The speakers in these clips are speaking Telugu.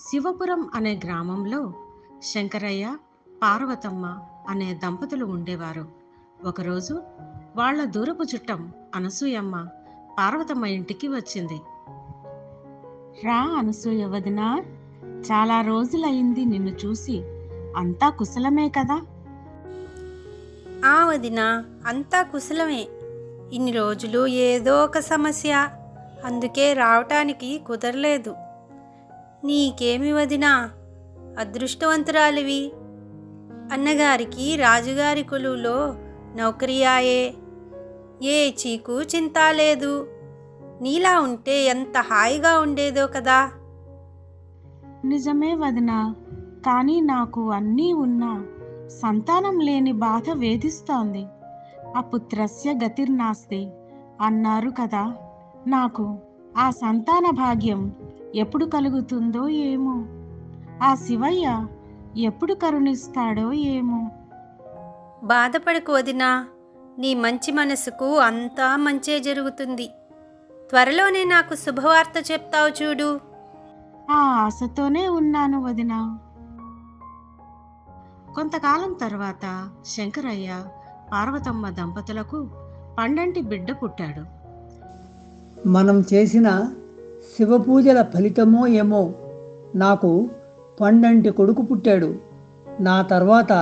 శివపురం అనే గ్రామంలో శంకరయ్య, పార్వతమ్మ అనే దంపతులు ఉండేవారు. ఒకరోజు వాళ్ళ దూరపు చుట్టం అనసూయమ్మ పార్వతమ్మ ఇంటికి వచ్చింది. రా అనసూయ వదినా, చాలా రోజులయింది నిన్ను చూసి. అంతా కుశలమే కదా? వదినా, అంతా కుశలమే. ఇన్ని రోజులు ఏదో ఒక సమస్య, అందుకే రావటానికి కుదరలేదు. నీకేమి వదినా, అదృష్టవంతురాలివి. అన్నగారికి రాజుగారి కొలువులో నౌకరియాయే. ఏ చీకు చింత లేదు. నీలా ఉంటే ఎంత హాయిగా ఉండేదో కదా. నిజమే వదినా, కానీ నాకు అన్నీ ఉన్నా సంతానం లేని బాధ వేధిస్తోంది. అపుత్రస్య గతిర్నాస్తి అన్నారు కదా. నాకు ఆ సంతాన భాగ్యం ఎప్పుడు కలుగుతుందో ఏమో. ఆ శివయ్య ఎప్పుడు కరుణిస్తాడో ఏమో. బాధపడకు వదినా, నీ మంచి మనసుకు అంతా మంచే జరుగుతుంది. త్వరలోనే నాకు శుభవార్త చెప్తావు చూడు. ఆ ఆశతోనే ఉన్నాను వదినా. కొంతకాలం తర్వాత శంకరయ్య, పార్వతమ్మ దంపతులకు పండంటి బిడ్డ పుట్టాడు. మనం చేసిన శివపూజల ఫలితమో ఏమో, నాకు పండంటి కొడుకు పుట్టాడు. నా తర్వాత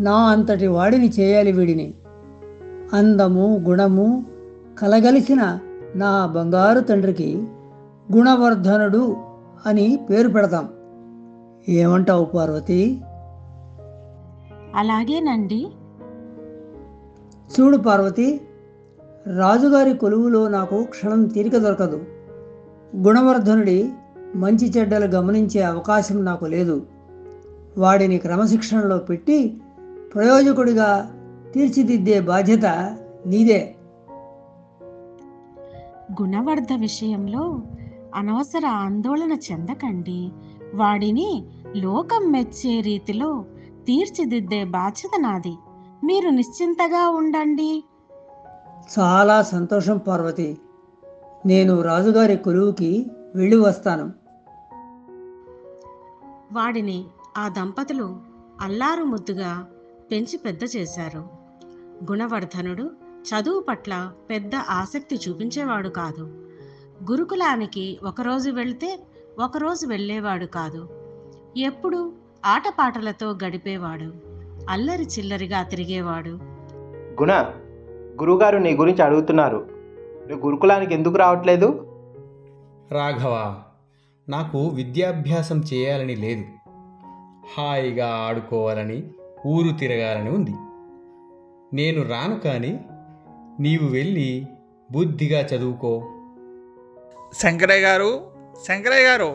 నా అంతటి వాడిని చేయాలి వీడిని. అందము గుణము కలగలిసిన నా బంగారు తండ్రికి గుణవర్ధనుడు అని పేరు పెడతాం. ఏమంటావు పార్వతి? అలాగేనండి. చూడు పార్వతి, రాజుగారి కొలువులో నాకు క్షణం తీరిక దొరకదు. గుణవర్ధనుడి మంచి చెడ్డలు గమనించే అవకాశం నాకు లేదు. వాడిని క్రమశిక్షణలో పెట్టి ప్రయోజకుడిగా తీర్చిదిద్దే బాధ్యత నీదే. గుణవర్ధ విషయంలో అనవసర ఆందోళన చెందకండి. వాడిని లోకం మెచ్చే రీతిలో తీర్చిదిద్దే బాధ్యత నాది. మీరు నిశ్చింతగా ఉండండి. చాలా సంతోషం పార్వతి. నేను రాజుగారి కొలువుకి వెళ్ళి వస్తాను. వాడిని ఆ దంపతులు అల్లారు ముద్దుగా పెంచి పెద్ద చేశారు. గుణవర్ధనుడు చదువు పట్ల పెద్ద ఆసక్తి చూపించేవాడు కాదు. గురుకులానికి ఒకరోజు వెళ్తే ఒకరోజు వెళ్ళేవాడు కాదు. ఎప్పుడు ఆటపాటలతో గడిపేవాడు. అల్లరి చిల్లరిగా తిరిగేవాడు. గుణ, గురువుగారు నీ గురించి అడుగుతున్నారు. నువ్వు గురుకులానికి ఎందుకు రావట్లేదు? రాఘవ, నాకు విద్యాభ్యాసం చేయాలని లేదు. హాయిగా ఆడుకోవాలని, ఊరు తిరగాలని ఉంది. నేను రాను, కానీ నీవు వెళ్ళి బుద్ధిగా చదువుకో. శంకరయ్య గారు, శంకరయ్య గారు!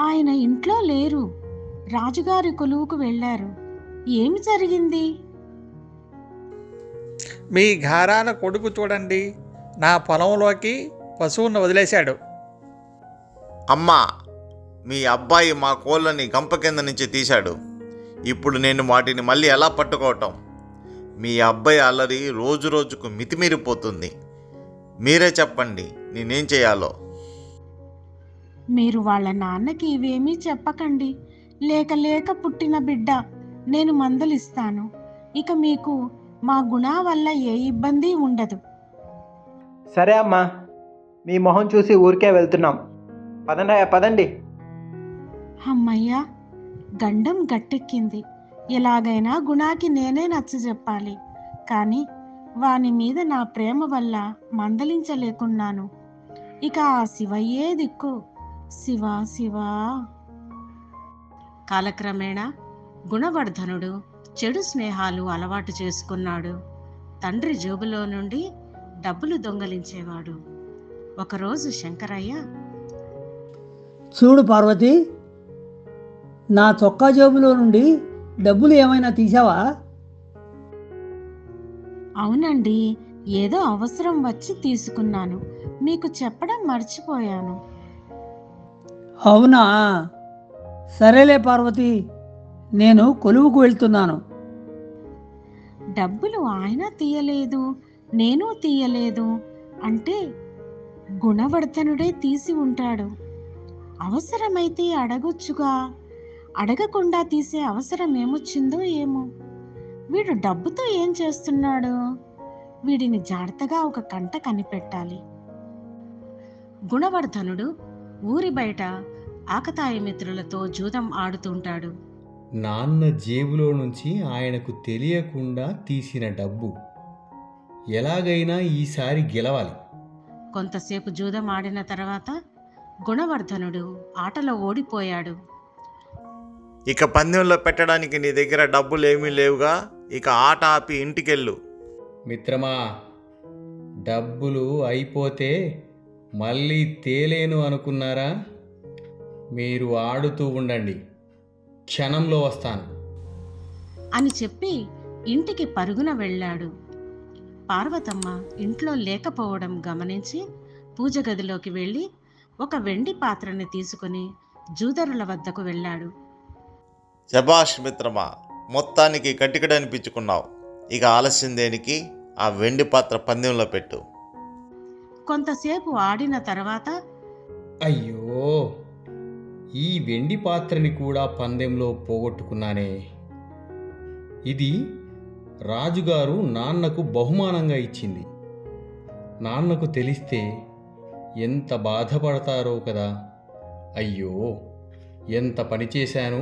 ఆయన ఇంట్లో లేరు. రాజుగారి కొలువుకు వెళ్ళారు. ఏమి జరిగింది? మీ ఘారాన కొడుకు చూడండి, నా పొలంలోకి పశువును వదిలేశాడు. అమ్మా, మీ అబ్బాయి మా కోళ్ళని గంప కింద నుంచి తీశాడు. ఇప్పుడు నేను వాటిని మళ్ళీ ఎలా పట్టుకోవటం? మీ అబ్బాయి అల్లరి రోజు రోజుకు మితిమీరిపోతుంది. మీరే చెప్పండి, నేనేం చేయాలో. మీరు వాళ్ళ నాన్నకి ఇవేమీ చెప్పకండి. లేక లేక పుట్టిన బిడ్డ. నేను మందలిస్తాను. ఇక మీకు మా గుణ వల్ల ఏ ఇబ్బంది ఉండదు. సరే అమ్మా, మీ మొహం చూసి ఊరికే వెళ్తున్నాం. పదండి పదండి. అమ్మయ్యా, గండం గట్టెక్కింది. ఎలాగైనా గుణాకి నేనే నచ్చజెప్పాలి. కానీ వాని మీద నా ప్రేమ వల్ల మందలించలేకున్నాను. ఇక ఆ శివయ్యే దిక్కు. శివా శివా. కాలక్రమేణా గుణవర్ధనుడు చెడు స్నేహాలు అలవాటు చేసుకున్నాడు. తండ్రి జేబులో నుండి డబ్బులు దొంగలించేవాడు. ఒకరోజు శంకరయ్య, చూడు పార్వతి, నా చొక్కా జేబులో నుండి డబ్బులు ఏమైనా తీసావా? అవునండి, ఏదో అవసరం వచ్చి తీసుకున్నాను. మీకు చెప్పడం మర్చిపోయాను. అవునా? సరేలే పార్వతి, నేను కొలువుకు వెళ్తున్నాను. డబ్బులు ఆయన తీయలేదు, నేను తీయలేదు అంటే గుణవర్ధనుడే తీసి ఉంటాడు. అవసరమైతే అడగొచ్చుగా, అడగకుండా తీసే అవసరం ఏమొచ్చిందో ఏమో. వీడు డబ్బుతో ఏం చేస్తున్నాడు? వీడిని జాగ్రత్తగా ఒక కంట కనిపెట్టాలి. గుణవర్ధనుడు ఊరి బయట ఆకతాయి మిత్రులతో జూదం ఆడుతుంటాడు. నాన్న జేబులో నుంచి ఆయనకు తెలియకుండా తీసిన డబ్బు. ఎలాగైనా ఈసారి గెలవాలి. కొంతసేపు జూదం ఆడిన తర్వాత గుణవర్ధనుడు ఆటలో ఓడిపోయాడు. ఇక పందెంలో పెట్టడానికి నీ దగ్గర డబ్బులు ఏమీ లేవుగా, ఇక ఆట ఆపి ఇంటికెళ్ళు. మిత్రమా, డబ్బులు అయిపోతే మళ్ళీ తేలేను అనుకున్నారా? మీరు ఆడుతూ ఉండండి, క్షణంలో వస్తాను అని చెప్పి ఇంటికి పరుగున వెళ్ళాడు. పార్వతమ్మ ఇంట్లో లేకపోవడం గమనించి పూజ గదిలోకి వెళ్ళి ఒక వెండి పాత్రని తీసుకుని జూదరుల వద్దకు వెళ్ళాడు. శభాష్ మిత్రమా, మొత్తానికి కట్టికడనిపించుకున్నావు. ఇక ఆలస్యం దేనికి, ఆ వెండి పాత్ర పందెంలో పెట్టు. కొంతసేపు ఆడిన తర్వాత అయ్యో, ఈ వెండి పాత్రని కూడా పందెంలో పోగొట్టుకున్నానే. ఇది రాజుగారు నాన్నకు బహుమానంగా ఇచ్చింది. నాన్నకు తెలిస్తే ఎంత బాధపడతారో కదా. అయ్యో, ఎంత పని చేశాను.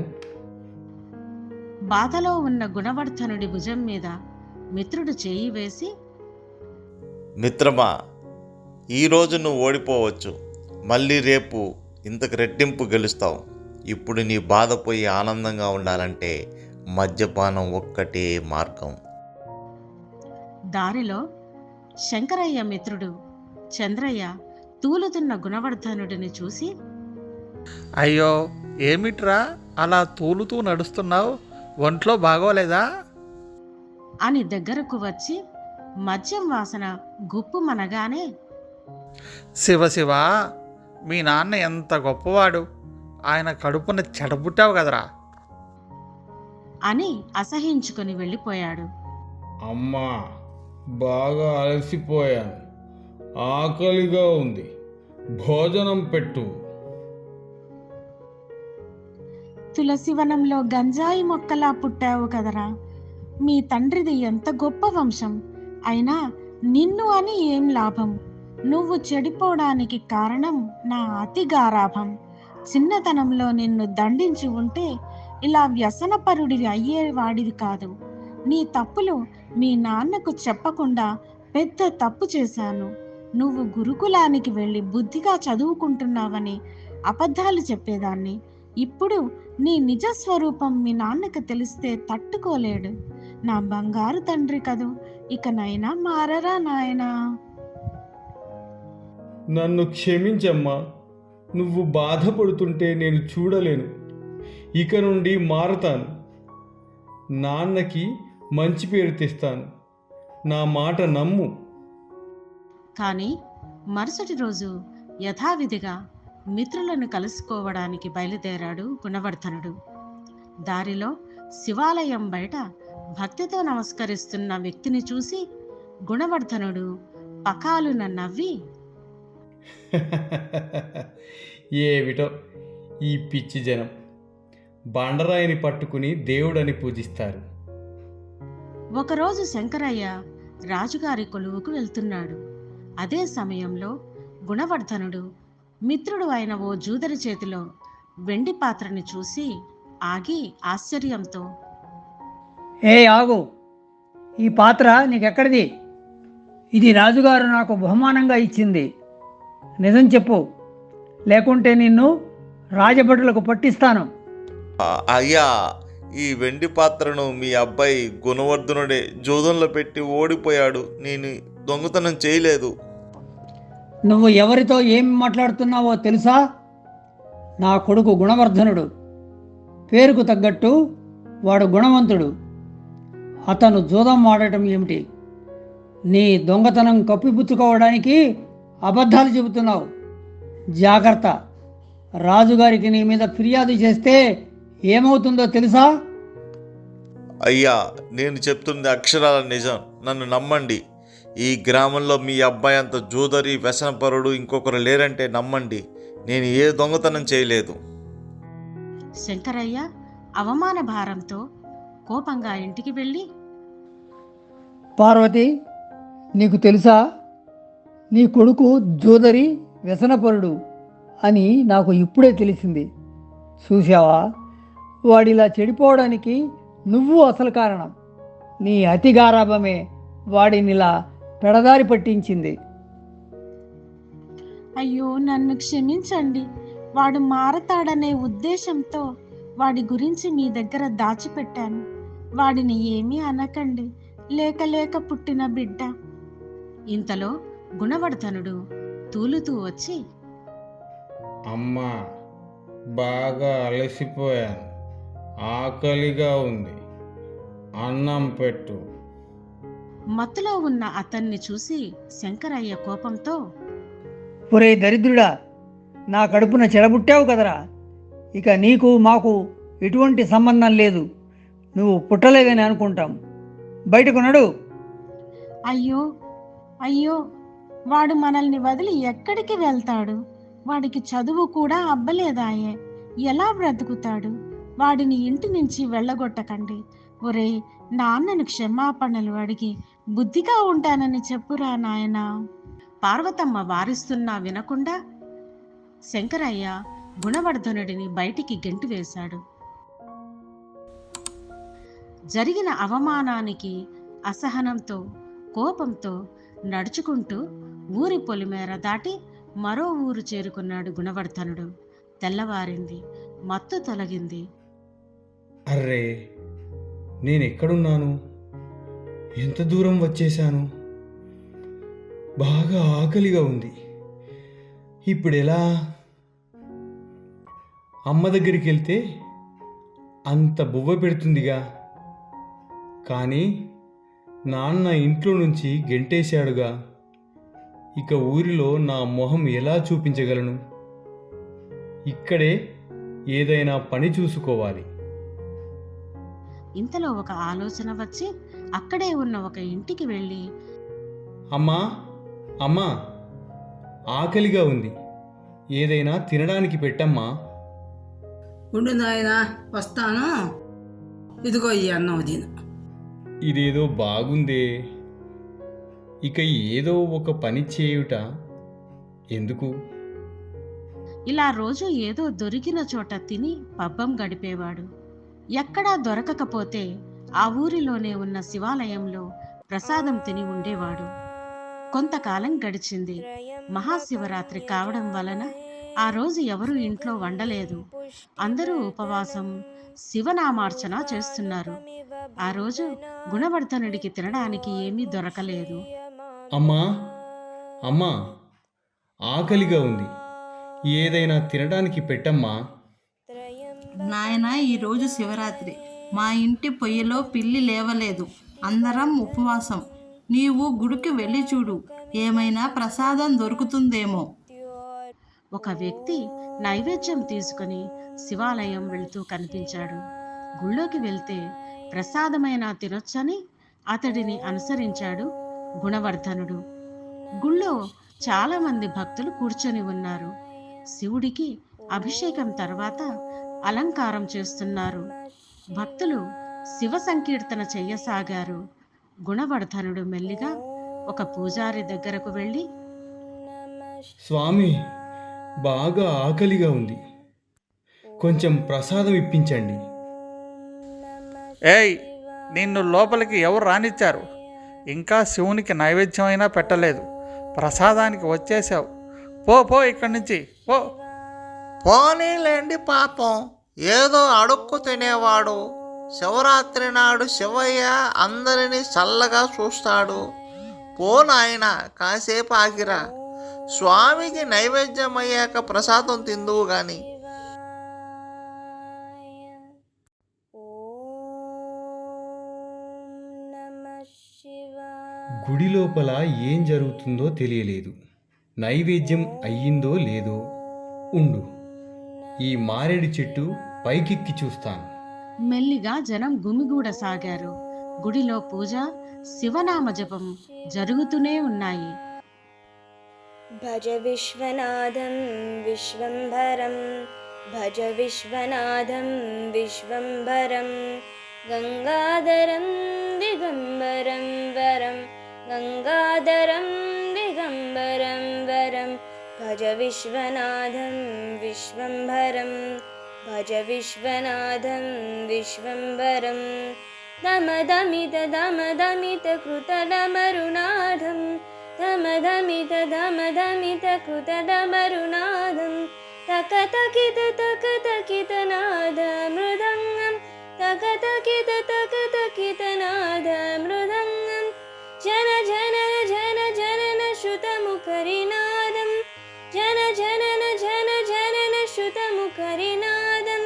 బాధలో ఉన్న గుణవర్ధనుడి భుజం మీద మిత్రుడు చేయి వేసి, మిత్రమా, ఈరోజు నువ్వు ఓడిపోవచ్చు, మళ్ళీ రేపు ఇంతకు రెట్టింపు గెలుస్తావు. ఇప్పుడు నీ బాధపోయి ఆనందంగా ఉండాలంటే మద్యపానం ఒక్కటే మార్గం. దారిలో శంకరయ్య మిత్రుడు చంద్రయ్య తూలుతున్న గుణవర్ధనుడిని చూసి, అయ్యో, ఏమిట్రా అలా తూలుతూ నడుస్తున్నావు? ఒంట్లో బాగోలేదా? అని దగ్గరకు వచ్చి మద్యం వాసన గుప్పుమనగానే, శివ శివ, మీ నాన్న ఎంత గొప్పవాడు, ఆయన కడుపున చెడబుట్టావు కదరా అని అసహించుకొని వెళ్ళిపోయాడు. అమ్మా, బాగా అలసిపోయాను, ఆకలిగా ఉంది, భోజనం పెట్టు. తులసివనంలో గంజాయి మొక్కలా పుట్టావు కదరా. మీ తండ్రిది ఎంత గొప్ప వంశం అయినా నిన్ను అని ఏం లాభం? నువ్వు చెడిపోవడానికి కారణం నా అతి గారాభం. చిన్నతనంలో నిన్ను దండించి ఉంటే ఇలా వ్యసనపరుడి అయ్యేవాడిది కాదు. నీ తప్పులు మీ నాన్నకు చెప్పకుండా పెద్ద తప్పు చేశాను. నువ్వు గురుకులానికి వెళ్ళి బుద్ధిగా చదువుకుంటున్నావని అబద్ధాలు చెప్పేదాన్ని. ఇప్పుడు నీ నిజ స్వరూపం మీ నాన్నకు తెలిస్తే తట్టుకోలేడు. నా బంగారు తండ్రి కదూ, ఇకనైనా మారరా నాయనా. నన్ను క్షమించమ్మా, నువ్వు బాధపడుతుంటే నేను చూడలేను. ఇక నుండి మారతాను, నాన్నకి మంచి పేరు తెస్తాను, నా మాట నమ్ము. కానీ మరుసటి రోజు యథావిధిగా మిత్రులను కలుసుకోవడానికి బయలుదేరాడు గుణవర్ధనుడు. దారిలో శివాలయం బయట భక్తితో నమస్కరిస్తున్న వ్యక్తిని చూసి గుణవర్ధనుడు పకాలున నవ్వి, ఏమిటో ఈ పిచ్చి జనం, బండరాయిని పట్టుకుని దేవుడని పూజిస్తారు. ఒకరోజు శంకరయ్య రాజుగారి కొలువుకు వెళ్తున్నాడు. అదే సమయంలో గుణవర్ధనుడు మిత్రుడు అయిన ఓ జూదరి చేతిలో వెండి పాత్రని చూసి ఆగి ఆశ్చర్యంతో, ఏ ఆగు, ఈ పాత్ర నీకెక్కడిది? ఇది రాజుగారు నాకు బహుమానంగా ఇచ్చింది. నిజం చెప్పు, లేకుంటే నిన్ను రాజభటులకు పట్టిస్తాను. అయ్యా, ఈ వెండి పాత్రను మీ అబ్బాయి గుణవర్ధనుడే జూదంలో పెట్టి ఓడిపోయాడు. నేను దొంగతనం చేయలేదు. నువ్వు ఎవరితో ఏం మాట్లాడుతున్నావో తెలుసా? నా కొడుకు గుణవర్ధనుడు. పేరుకు తగ్గట్టు వాడు గుణవంతుడు. అతను జూదం ఆడటం ఏమిటి? నీ దొంగతనం కప్పిపుచ్చుకోవడానికి అబద్ధాలు చెబుతున్నావు. జాగ్రత్త, రాజుగారికి నీ మీద ఫిర్యాదు చేస్తే ఏమవుతుందో తెలుసా? అయ్యా, నేను చెప్తుంది అక్షరాల నిజం, నన్ను నమ్మండి. ఈ గ్రామంలో మీ అబ్బాయి అంత జూదరి వ్యసనపరుడు ఇంకొకరు లేరంటే నమ్మండి. నేను ఏ దొంగతనం చేయలేదు. శంకరయ్య అవమాన భారంతో కోపంగా ఇంటికి వెళ్ళి, పార్వతి, నీకు తెలుసా, నీ కొడుకు జోదరి వ్యసనపరుడు అని నాకు ఇప్పుడే తెలిసింది. చూశావా, వాడిలా చెడిపోవడానికి నువ్వు అసలు కారణం. నీ అతి గారాభమే వాడినిలా పెడదారి పట్టించింది. అయ్యో, నన్ను క్షమించండి. వాడు మారతాడనే ఉద్దేశంతో వాడి గురించి మీ దగ్గర దాచిపెట్టాను. వాడిని ఏమీ అనకండి, లేక లేక పుట్టిన బిడ్డ. ఇంతలో గుణవర్ధనుడు తూలుతూ వచ్చి, అమ్మా, బాగా అలసిపోయాను, ఆకలిగా ఉంది, అన్నం పెట్టు. మత్తులో ఉన్న అతన్ని చూసి శంకరయ్య కోపంతో, ఒరే దరిద్రుడా, నా కడుపున చెడబుట్టావు కదరా, ఇక నీకు మాకు ఎటువంటి సంబంధం లేదు. నువ్వు పుట్టలేదని అనుకుంటాం. బయటకు నడు. అయ్యో అయ్యో, వాడు మనల్ని వదిలి ఎక్కడికి వెళ్తాడు? వాడికి చదువు కూడా అబ్బలేదాయే, ఎలా బ్రతుకుతాడు? వాడిని ఇంటి నుంచి వెళ్ళగొట్టకండి. ఒరేయ్, నాన్నను క్షమాపణలు అడిగి బుద్ధిగా ఉంటానని చెప్పురా నాయనా. పార్వతమ్మ వారిస్తున్నా వినకుండా శంకరయ్య గుణవర్ధనుడిని బయటికి గెంటివేశాడు. జరిగిన అవమానానికి అసహనంతో, కోపంతో నడుచుకుంటూ ఊరి పొలిమేర దాటి మరో ఊరు చేరుకున్నాడు గుణవర్ధనుడు. తెల్లవారింది, మత్తు తొలగింది. అర్రే, నేనెక్కడున్నాను? ఎంత దూరం వచ్చేశాను? బాగా ఆకలిగా ఉంది. ఇప్పుడెలా? అమ్మ దగ్గరికి వెళ్తే అంత బువ్వ పెడుతుందిగా, కానీ నాన్న ఇంట్లో నుంచి గెంటేశాడుగా. ఇక ఊరిలో నా మొహం ఎలా చూపించగలను? ఇక్కడే ఏదైనా పని చూసుకోవాలి. ఇంతలో ఒక ఆలోచన వచ్చి అక్కడే ఉన్న ఒక ఇంటికి వెళ్ళి, అమ్మా, అమ్మా, ఆకలిగా ఉంది, ఏదైనా తినడానికి పెట్టమ్మా. ఉండు నాయనా, వస్తాను. ఇదిగో ఈ అన్నం తిను. ఇదేదో బాగుందే. ఇక ఏదో ఒక పని చేయుట ఎందుకు? ఇలా రోజు ఏదో దొరికిన చోట తిని పబ్బం గడిపేవాడు. ఎక్కడా దొరకకపోతే ఆ ఊరిలోనే ఉన్న శివాలయంలో ప్రసాదం తిని ఉండేవాడు. కొంతకాలం గడిచింది. మహాశివరాత్రి కావడం వలన ఆ రోజు ఎవరూ ఇంట్లో వండలేదు. అందరూ ఉపవాసం, శివనామార్చన చేస్తున్నారు. ఆ రోజు గుణవర్ధనుడికి తినడానికి ఏమీ దొరకలేదు. అమ్మా, అమ్మా, ఆకలిగా ఉంది, ఏదైనా తినడానికి పెట్టమ్మా. నాయన, ఈరోజు శివరాత్రి. మా ఇంటి పొయ్యిలో పిల్లి లేవలేదు. అందరం ఉపవాసం. నీవు గుడికి వెళ్ళి చూడు, ఏమైనా ప్రసాదం దొరుకుతుందేమో. ఒక వ్యక్తి నైవేద్యం తీసుకుని శివాలయం వెళ్తూ కనిపించాడు. గుళ్ళోకి వెళ్తే ప్రసాదమైనా తినొచ్చని అతడిని అనుసరించాడు గుణవర్ధనుడు. గుళ్ళో చాలా మంది భక్తులు కూర్చొని ఉన్నారు. శివుడికి అభిషేకం తర్వాత అలంకారం చేస్తున్నారు. భక్తులు శివ సంకీర్తన చెయ్యసాగారు. గుణవర్ధనుడు మెల్లిగా ఒక పూజారి దగ్గరకు వెళ్ళి, స్వామి, బాగా ఆకలిగా ఉంది, కొంచెం ప్రసాదం ఇప్పించండి. ఏయ్, నిన్ను లోపలికి ఎవరు రానిచ్చారు? ఇంకా శివునికి నైవేద్యం అయినా పెట్టలేదు, ప్రసాదానికి వచ్చేసావు. పో పో, ఇక్కడి నుంచి పో. పోనీలేండి పాపం, ఏదో అడుక్కు తినేవాడు. శివరాత్రి నాడు శివయ్య అందరినీ చల్లగా చూస్తాడు. పో నాయన, కాసేపు ఆగిరా. స్వామికి నైవేద్యం అయ్యాక ప్రసాదం తిందువు గాని. గుడి లోపల ఏం జరుగుతుందో తెలియలేదు. నైవేద్యం అయ్యిందో లేదో. ఉండు, ఈ మారేడు చెట్టు పైకెక్కి చూస్తాను. మెల్లిగా జనం గుమిగూడసాగారు. గుడిలో పూజ, శివనామ జపం జరుగుతూనే ఉన్నాయి. భజ విశ్వనాథం విశ్వంభరం భజ విశ్వనాథం విశ్వంభరం గంగాధరం దిగంబరం వరం గంగాధరం దిగంబరం వరం భజ విశ్వనాథం విశ్వంభరం భజ విశ్వనాథం విశ్వంభరం దమదమిత దమదమిత కృతడమరునాథం దమదమిత దమదమిత కృతడమరునాథం తకతకిత నాద మృదంగం తకతకిత నాద మృదంగం జన జన జన జనన శృతముఖరినాదం జన జనన జన జనన శృతముఖరినాదం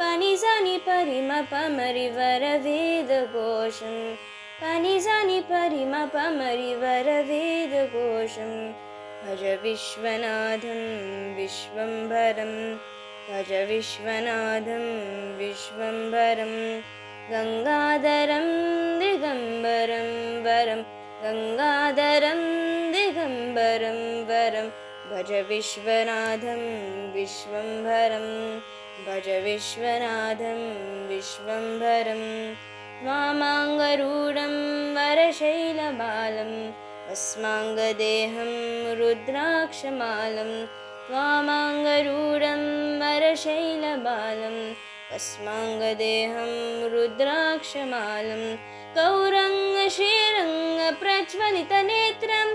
పనిజని పరిమ పమరి వర వేద ఘోషం పనిజని పరిమ పమరి వర వేద ఘోషం భజ విశ్వనాథం విశ్వంభరం భజ విశ్వనాథం విశ్వంభరం గంగాధరం దిగంబరం వరం గంగాధరం దిగంబరం వరం భజ విశ్వనాథం విశ్వంభరం భజ విశ్వనాథం విశ్వంభరం వామాంగరూఢం వరశైలబాలం భస్మాంగదేహం రుద్రాక్షమాలం వామాంగరూఢం వరశైలబాలం భస్మాంగదేహం రుద్రాక్షమాలం గౌరంగ శ్రీరంగ ప్రజ్వలిత నేత్రం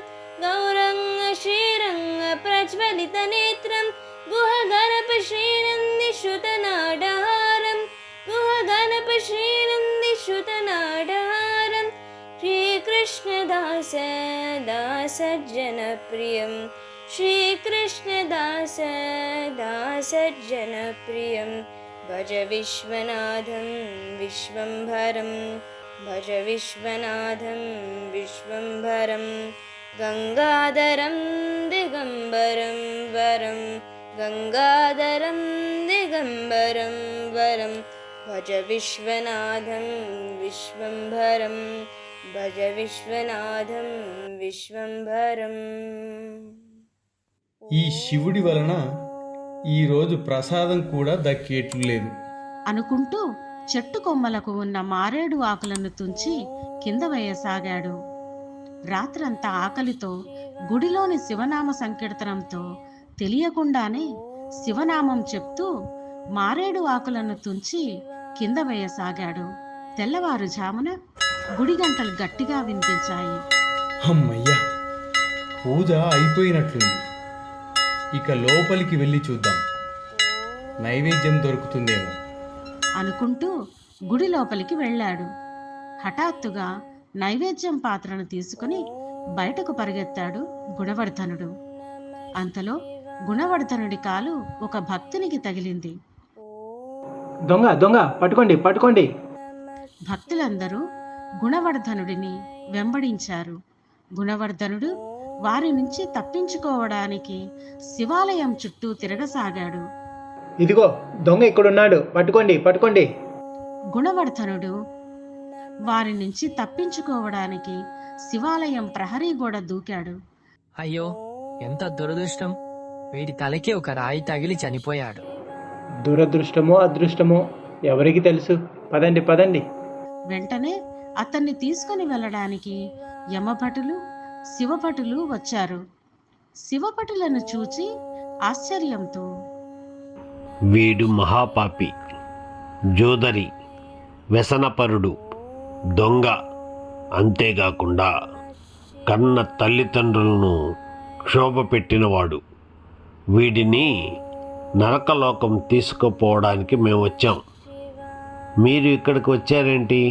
గౌరంగ శ్రీరంగ ప్రజ్వలిత నేత్రం గుహ గణప శ్రీనంది శృతనాడహారం గుహ గణప శ్రీనంది శృతనాడహారం శ్రీకృష్ణదాస దాసజ్జనప్రియం శ్రీకృష్ణదాస దాసజ్జనప్రియం భజ విశ్వనాథం విశ్వంభరం భజ విశ్వనాథం విశ్వంభరం గంగాధరం దిగంబరం వరం గంగాధరం దిగంబరం వరం భజ విశ్వనాథం విశ్వంభరం భజ విశ్వనాథం విశ్వంభరం. ఈ శివుడి వలన ఈరోజు ప్రసాదం కూడా దక్కేట్లు లేదు అనుకుంటూ చెట్టు కొమ్మలకు ఉన్న మారేడు ఆకులను తుంచి కింద వేయసాగాడు. రాత్రంతా ఆకలితో గుడిలోని శివనామ సంకీర్తనంతో తెలియకుండానే శివనామం చెప్తూ మారేడు ఆకులను తుంచి కింద వేయసాగాడు. తెల్లవారుజామున గుడి గంటలు గట్టిగా వినిపించాయి. అమ్మయ్యా, పూజ అయిపోయినట్లుంది. ఇక లోపలికి వెళ్ళి చూద్దాం, నైవేద్యం దొరుకుతుందేమో అనుకుంటూ గుడి లోపలికి వెళ్ళాడు. హఠాత్తుగా నైవేద్యం పాత్రను తీసుకుని బయటకు పరిగెత్తాడు గుణవర్ధనుడు. అంతలో గుణవర్ధనుడి కాలు ఒక భక్తునికి తగిలింది. దొంగ దొంగ పట్టుకోండి పట్టుకోండి. భక్తులందరూ గుణవర్ధనుడిని వెంబడించారు. గుణవర్ధనుడు వారి నుంచి తప్పించుకోవడానికి శివాలయం చుట్టూ తిరగసాగాడు. ఇదిగో దొంగ ఇక్కడున్నాడు, పట్టుకోండి పట్టుకోండి. గుణవర్ధనుడు వారి నుంచి తప్పించుకోవడానికి శివాలయం ప్రహరీ గోడ దూకాడు. అయ్యో, ఎంత దురదృష్టం! వీడి తలకి ఒక రాయి తగిలి చనిపోయాడు. దురదృష్టమో అదృష్టమో ఎవరికి తెలుసు. పదండి పదండి. వెంటనే అతన్ని తీసుకుని వెళ్ళడానికి యమభటులు శివభటులు వచ్చారు. శివభటులను చూచి ఆశ్చర్యంతో, వీడు మహాపాపి, జోదరి, వ్యసనపరుడు, దొంగ, అంతేకాకుండా కన్న తల్లిదండ్రులను క్షోభ పెట్టినవాడు. వీడిని నరకలోకం తీసుకుపోవడానికి మేము వచ్చాం. మీరు ఇక్కడికి వచ్చారేంటి?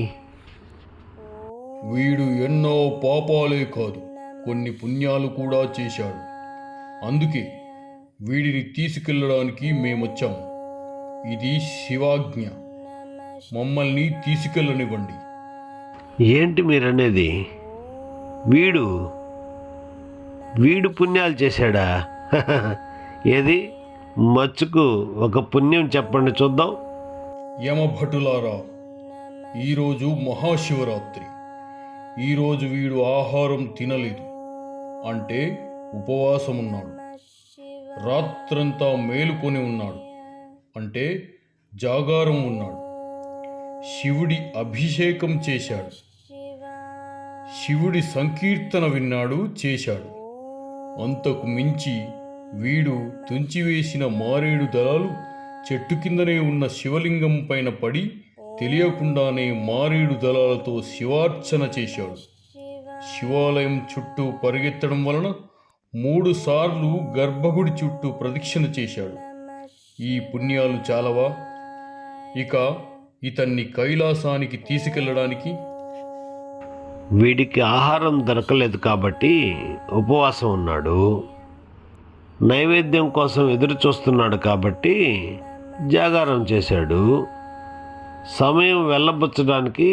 వీడు ఎన్నో పాపాలే కాదు, కొన్ని పుణ్యాలు కూడా చేశాడు. అందుకే వీడిని తీసుకెళ్ళడానికి మేమొచ్చాం. ఇది శివాజ్ఞ, మమ్మల్ని తీసుకెళ్ళనివ్వండి. ఏంటి మీరనేది? వీడు పుణ్యాలు చేశాడా? ఏది, మచ్చుకు ఒక పుణ్యం చెప్పండి చూద్దాం. యమభటులారా, ఈరోజు మహాశివరాత్రి. ఈరోజు వీడు ఆహారం తినలేదు, అంటే ఉపవాసమున్నాడు. రాత్రంతా మేలుకొని ఉన్నాడు, అంటే జాగారం ఉన్నాడు. శివుడి అభిషేకం చేశాడు, శివుడి సంకీర్తన విన్నాడు, చేశాడు. అంతకు మించి వీడు తుంచివేసిన మారేడు దళాలు చెట్టు కిందనే ఉన్న శివలింగం పైన పడి తెలియకుండానే మారేడు దళాలతో శివార్చన చేశాడు. శివాలయం చుట్టూ పరిగెత్తడం వలన 3 సార్లు గర్భగుడి చుట్టూ ప్రదక్షిణ చేశాడు. ఈ పుణ్యాలు చాలవా? ఇక ఇతన్ని కైలాసానికి తీసుకెళ్ళడానికి? వీడికి ఆహారం దొరకలేదు కాబట్టి ఉపవాసం ఉన్నాడు. నైవేద్యం కోసం ఎదురు చూస్తున్నాడు కాబట్టి జాగారం చేశాడు. సమయం వెళ్ళబుచ్చడానికి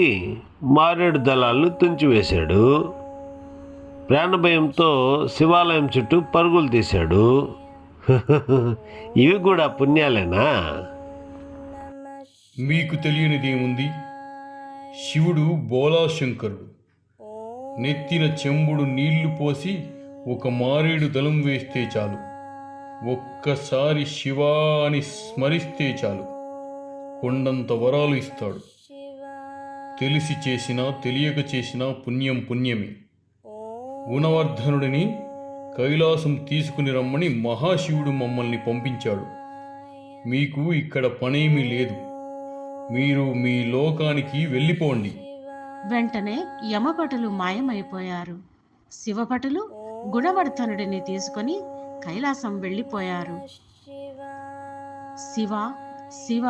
మారేడు దళాలను తుంచివేశాడు. ప్రాణభయంతో శివాలయం చుట్టూ పరుగులు తీశాడు. ఇవి కూడా పుణ్యాలేనా? మీకు తెలియనిదేముంది? శివుడు బోలాశంకరుడు. నెత్తిన చెంబుడు నీళ్లు పోసి ఒక మారేడు దళం వేస్తే చాలు, ఒక్కసారి శివా అని స్మరిస్తే చాలు, కొండంత వరాలు ఇస్తాడు. తెలిసి చేసినా తెలియక చేసినా పుణ్యం పుణ్యమే. గుణవర్ధనుడిని కైలాసం తీసుకుని రమ్మని మహాశివుడు మమ్మల్ని పంపించాడు. మీకు ఇక్కడ పనేమీ లేదు, మీరు మీ లోకానికి వెళ్ళిపోండి. వెంటనే యమభటులు మాయమైపోయారు. శివభటులు గుణవర్ధనుడిని తీసుకొని కైలాసం వెళ్ళిపోయారు. శివ శివ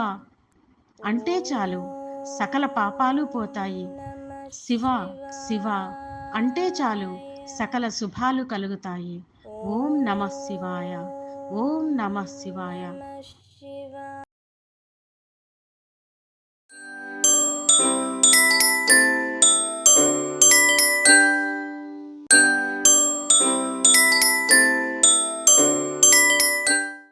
అంటే చాలు సకల పాపాలు పోతాయి. శివ శివ అంటే చాలు సకల శుభాలు కలుగుతాయి. ఓం నమః శివాయ, ఓం నమః శివాయ.